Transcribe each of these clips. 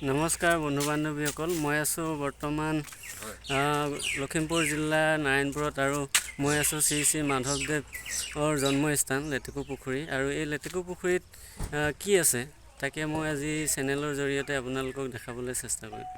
নমস্কাৰ বন্ধু বান্ধৱীসকল, মই আছোঁ বৰ্তমান লখিমপুৰ জিলা নাৰায়ণপুৰত আৰু মই আছোঁ শ্ৰী শ্ৰী মাধৱদেৱৰ জন্মস্থান লেটেকু পুখুৰী। আৰু এই লেটেকু পুখুৰীত কি আছে তাকে মই আজি চেনেলৰ জৰিয়তে আপোনালোকক দেখাবলৈ চেষ্টা কৰিম।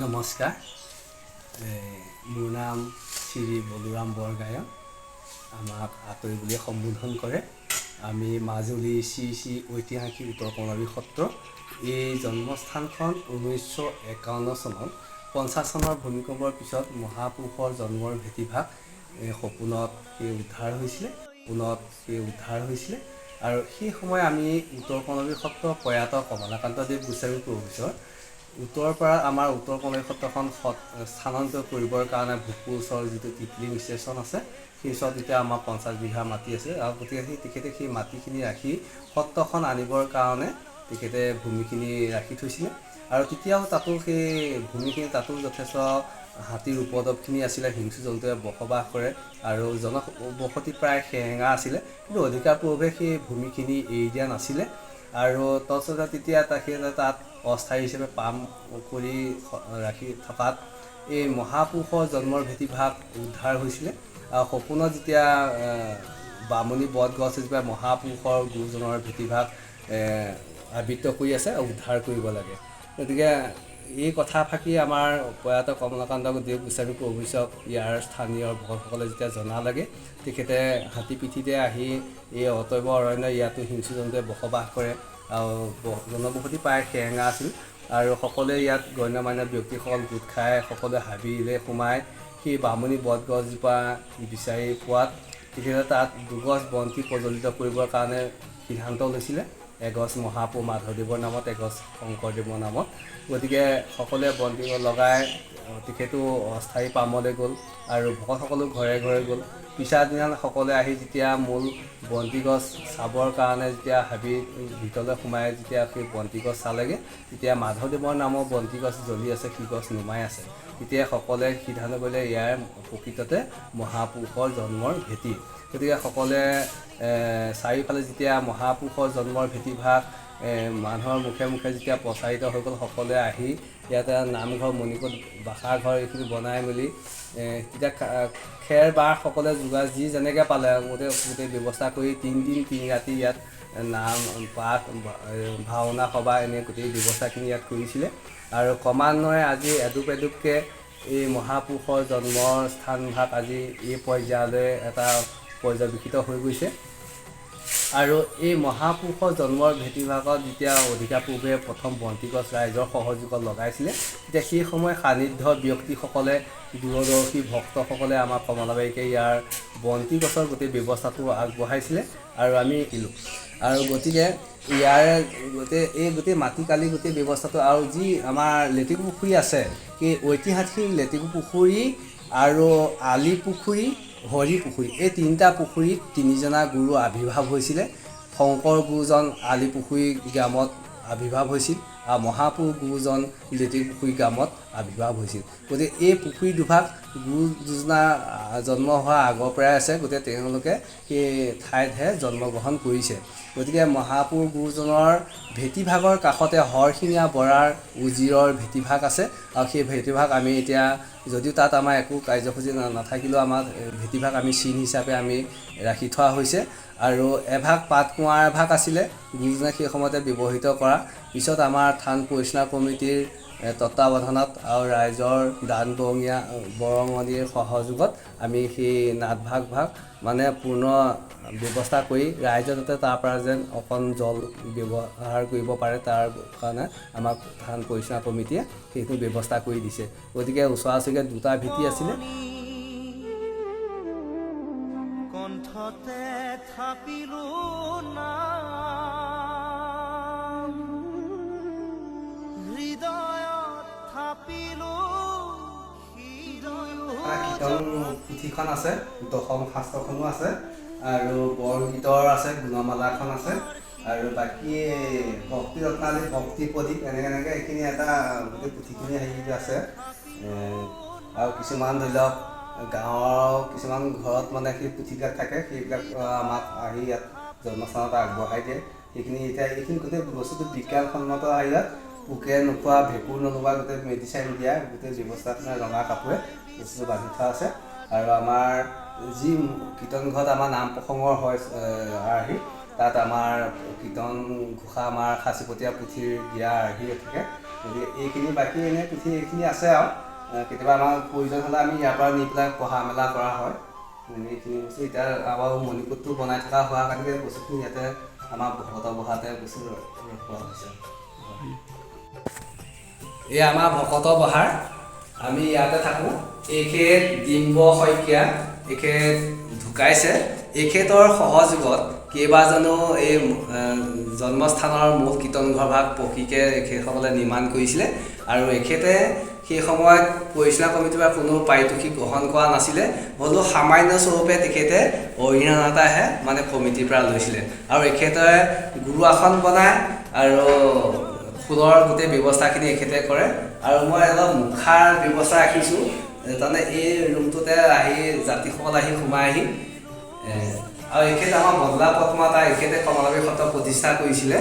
নমস্কাৰ, মোৰ নাম শ্ৰী বলোৰাম বৰগায়ন। আমাক আতৰি বুলি সম্বোধন কৰে। আমি মাজুলী শ্ৰী শ্ৰী ঐতিহাসিক উত্তৰ কমলাবাৰী সত্ৰ। এই জন্মস্থানখন 1951 চনত 50 চনৰ ভূমিকম্পৰ পিছত মহাপুৰুষৰ জন্মৰ ভেটিভাগ সপোনত উদ্ধাৰ হৈছিলে। আৰু সেই সময় আমি উত্তৰ কমলাবাৰী সত্ৰ প্ৰয়াত কমলাকান্তদেৱ গোস্বামী প্ৰভূছৰ উত্তৰৰ পৰা আমাৰ উত্তৰ কমলাবাৰী সত্ৰখন স্থানান্তৰ কৰিবৰ কাৰণে ভোগপুৰ ওচৰৰ যিটো টিপলিং ষ্টেচন আছে, সেই ওচৰত এতিয়া আমাৰ 50 বিঘা মাটি আছে। আৰু গতিকে তেখেতে সেই মাটিখিনি ৰাখি সত্ৰখন আনিবৰ কাৰণে তেখেতে ভূমিখিনি ৰাখি থৈছিলে। আৰু তেতিয়াও সেই ভূমিখিনি তাতো যথেষ্ট হাতীৰ উপদ্ৰৱখিনি আছিলে। হিংস্ৰ জন্তুৱে বসবাস কৰে আৰু জনবসতি প্ৰায় সেৰেঙা আছিলে, কিন্তু অধিকাৰপূৰ্বে সেই ভূমিখিনি এৰি দিয়া নাছিলে। আৰু তৎসত্ত্বেও তেতিয়া তেখেতে তাত অস্থায়ী হিচাপে পাম কৰি ৰাখি থকাত এই মহাপুৰুষৰ জন্মৰ ভেটিভাগ উদ্ধাৰ হৈছিলে। আৰু সপোনত যেতিয়া বামুণী বটগছ এজোপাই মহাপুৰুষৰ গুৰুজনৰ ভেটিভাগ আবৃত্ত কৰি আছে, উদ্ধাৰ কৰিব লাগে। গতিকে এই কথা ফাকি আমাৰ প্ৰয়াত কমলাকান্তদেৱ গোস্বামী প্ৰভূছক ইয়াৰ স্থানীয় ভকতসকলে যেতিয়া জনা লাগে, তেখেতে হাতী পিঠিতে আহি এই অটব্য অৰণ্য, ইয়াতো হিংস্ৰ জন্তুৱে বসবাস কৰে আৰু জনবসতি প্ৰায় সেৰেঙা আছিল। আৰু সকলোৱে ইয়াত গণ্যমান্য ব্যক্তিসকল গোট খাই সকলোৱে হাবিলৈ সোমাই সেই বামুণী বটগছজোপা বিচাৰি পোৱাত তেখেতে তাত দুগছ বন্তি প্ৰজ্বলিত কৰিবৰ কাৰণে সিদ্ধান্ত লৈছিলে। এগছ মহাপুৰুষ মাধৱদেৱৰ নামত, এগছ শংকৰদেৱৰ নামত। গতিকে সকলোৱে বন্তি লগাই তেখেতো অস্থায়ী পামলৈ গ'ল আৰু ভকতসকলো ঘৰে ঘৰে গ'ল। পিছদিনা সকলোৱে আহি যেতিয়া মূল বন্তিগছ চাবৰ কাৰণে যেতিয়া হাবিৰ ভিতৰলৈ সোমাই যেতিয়া সেই বন্তিগছ চালেগৈ, তেতিয়া মাধৱদেৱৰ নামৰ বন্তিগছ জ্বলি আছে, সি গছ নুমাই আছে। তেতিয়া সকলোৱে সিদ্ধান্ত কৰিলে ইয়াৰ প্ৰকৃততে মহাপুৰুষৰ জন্মৰ ভেটি। গতিকে সকলোৱে চাৰিওফালে যেতিয়া মহাপুৰুষৰ জন্মৰ ভেটিভাগ মানুহৰ মুখে মুখে যেতিয়া প্ৰচাৰিত হৈ গ'ল, সকলোৱে আহি ইয়াতে নামঘৰ, মণিকূট, বাসাঘৰ এইখিনি বনাই মেলি তেতিয়া খেৰ বাঁহ সকলোৱে যোগাৰ যি যেনেকৈ পালে গোটেই ব্যৱস্থা কৰি 3 দিন 3 ৰাতি ইয়াত নাম পাঠ ভাওনা সভা এনে গোটেই ব্যৱস্থাখিনি ইয়াত কৰিছিলে। আৰু ক্ৰমান্বয়ে আজি এডুপ এডুপকৈ এই মহাপুৰুষৰ জন্মৰ স্থানভাগ আজি এই পৰ্যায়লৈ এটা পৰ্যবেক্ষিত হৈ গৈছে। আৰু এই মহাপুৰুষৰ জন্মৰ ভেটিভাগত যেতিয়া অধিকাৰপূৰ্বে প্ৰথম বন্তিগছ ৰাইজৰ সহযোগত লগাইছিলে, তেতিয়া সেই সময় সান্নিধ্য ব্যক্তিসকলে, দূৰদৰ্শী ভক্তসকলে আমাৰ কমলাবাৰীকে ইয়াৰ বন্তিগছৰ গোটেই ব্যৱস্থাটো আগবঢ়াইছিলে। আৰু আমি শিকিলোঁ। আৰু গতিকে ইয়াৰে গোটেই মাটি কালি গোটেই ব্যৱস্থাটো, আৰু যি আমাৰ লেটেকু পুখুৰী আছে, সেই ঐতিহাসিক লেটেকু পুখুৰী আৰু আলি পুখুৰী, হৰি পুখুৰী, এই 3টা পুখুৰীত 3জনা গুৰু আৱিৰ্ভাৱ হৈছিলে। শংকৰ গুৰুজন আলি পুখুৰী গ্ৰামত আৱিৰ্ভাৱ হৈছিল আৰু মহাপুৰুষ গুৰুজন লেটেকু পুখুৰী গ্ৰামত আৱিৰ্ভাৱ হৈছিল। গতিকে এই পুখুৰী দুভাগ গুৰু দুজনা জন্ম হোৱাৰ আগৰ পৰাই আছে। গতিকে তেওঁলোকে সেই ঠাইতহে জন্মগ্ৰহণ কৰিছে। গতিকে মহাপুৰুষ গুৰুজনৰ ভেটিভাগৰ কাষতে হৰশিঙীয়া বৰাৰ উজিৰৰ ভেটিভাগ আছে। আৰু সেই ভেটিভাগ আমি এতিয়া যদিও তাত আমাৰ একো কাৰ্যসূচী নাথাকিলেও আমাৰ ভেটিভাগ আমি চিন হিচাপে আমি ৰাখি থোৱা হৈছে। আৰু এভাগ পাট কুঁৱাৰ এভাগ আছিলে গুৰুজনে সেই সময়তে ব্যৱহৃত কৰা। পিছত আমাৰ থান পৰিচালনা কমিটিৰ তত্ত্বাৱধানত আৰু ৰাইজৰ দান বৰঙণিৰ সহযোগত আমি সেই নাটভাগ মানে পূৰ্ণ ব্যৱস্থা কৰি ৰাইজে যাতে তাৰ পৰা যেন অকণ জল ব্যৱহাৰ কৰিব পাৰে, তাৰ কাৰণে আমাক থান পৰিচালনা কমিটিয়ে সেইটো ব্যৱস্থা কৰি দিছে। গতিকে ওচৰা ওচৰিকৈ 2টা ভেটি আছিলে। কণ্ঠতে থাপিলো নাম, হৃদয়ত থাপিলো কীৰ্তন পুথিখন আছে, দশম শাস্ত্ৰখনো আছে, আৰু বৰগীতৰ আছে, গুণমালাখন আছে, আৰু বাকী ভক্তি ৰত্নাৱলী ভক্তি প্ৰদীপ এনেকৈ এইখিনি এটা গোটেই পুথিখিনি হেৰি আছে আৰু কিছুমান ধৰি লওক গাঁৱৰ কিছুমান ঘৰত মানে সেই পুথিবিলাক থাকে সেইবিলাক আমাক আহি ইয়াত জন্মস্থানত আগবঢ়াই দিয়ে সেইখিনি এতিয়া এইখিনি গোটেই বস্তুটো বিজ্ঞানসন্মত হেৰিয়াত পোকে নোখোৱা ভেঁকুৰ নলগোৱা গোটেই মেডিচাইন দিয়া গোটেই ব্যৱস্থাখিনি ৰঙা কাপোৰে বস্তুটো বান্ধি থোৱা আছে আৰু আমাৰ যি কীৰ্তন ঘৰত আমাৰ নাম প্ৰসংগৰ হয় আৰ্হি তাত আমাৰ কীৰ্তন ঘোষা আমাৰ সাঁচিপতীয়া পুথিৰ দিয়া আৰ্হি থাকে গতিকে এইখিনি বাকী এনেই পুথি এইখিনি আছে আৰু কেতিয়াবা আমাৰ প্ৰয়োজন হ'লে আমি ইয়াৰ পৰা নি পেলাই পঢ়া মেলা কৰা হয় এইখিনি বস্তু এতিয়া আমাৰ মণিকূটটো বনাই থকা হোৱাৰ কাৰণে বস্তুখিনি ইয়াতে আমাৰ ভকত বহাতে বস্তু ৰখোৱা হৈছে এই আমাৰ ভকত বহাৰ আমি ইয়াতে থাকোঁ এখেত ডিম্ব শইকীয়া এখেত ঢুকাইছে এখেতৰ সহযোগত কেইবাজনো এই জন্মস্থানৰ মূল কীৰ্তনঘৰ ভাগ পকীকৈ এখেতসকলে নিৰ্মাণ কৰিছিলে আৰু এখেতে সেই সময়ত পৰিচালনা কমিটিৰ পৰা কোনো পাৰিতোষিক গ্ৰহণ কৰা নাছিলে হ'লেও সামান্য স্বৰূপে তেখেতে অৰিহণা এটাহে মানে কমিটিৰ পৰা লৈছিলে আৰু এখেতে গুৰু আসন বনায় আৰু ফুলৰ গোটেই ব্যৱস্থাখিনি এখেতে কৰে আৰু মই অলপ মুখাৰ ব্যৱস্থা ৰাখিছোঁ তাৰমানে এই ৰুমটোতে আহি যাত্ৰীসকল আহি সোমাই আহি আৰু এখেত আমাৰ বদলা পদ্মতা এখেতে কমলাবাৰী সত্ৰ প্ৰতিষ্ঠা কৰিছিলে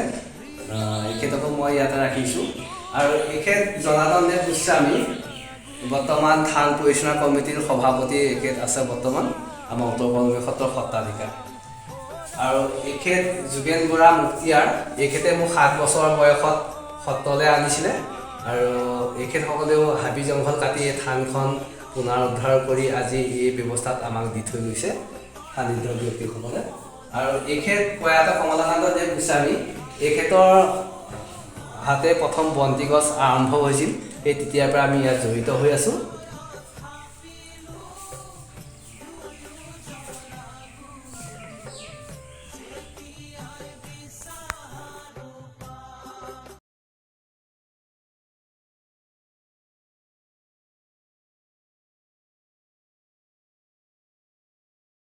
এখেতকো মই ইয়াতে ৰাখিছোঁ আৰু এখেত জনাৰ্দন দেৱ গোস্বামী বৰ্তমান থান পৰিচালনা কমিটিৰ সভাপতি এখেত আছে বৰ্তমান আমাৰ উত্তৰ কমলাবাৰী সত্ৰৰ সত্ৰাধিকাৰ আৰু এখেত যোগেন বৰা মুক্তিয়াৰ এখেতে মোক 7 বছৰ বয়সত সত্ৰলৈ আনিছিলে আৰু এখেতসকলেও হাবি জংঘল কাটি এই থানখন পুনৰুদ্ধাৰ কৰি আজি এই ব্যৱস্থাত আমাক দি থৈ গৈছে সান্নিধ্য ব্যক্তিসকলে আৰু এখেত প্ৰয়াত কমলাকান্ত দেৱ গোস্বামী এখেতৰ হাতে প্ৰথম বন্তি গছ আৰম্ভ হৈছিল সেই তেতিয়াৰ পৰা আমি ইয়াত জড়িত হৈ আছোঁ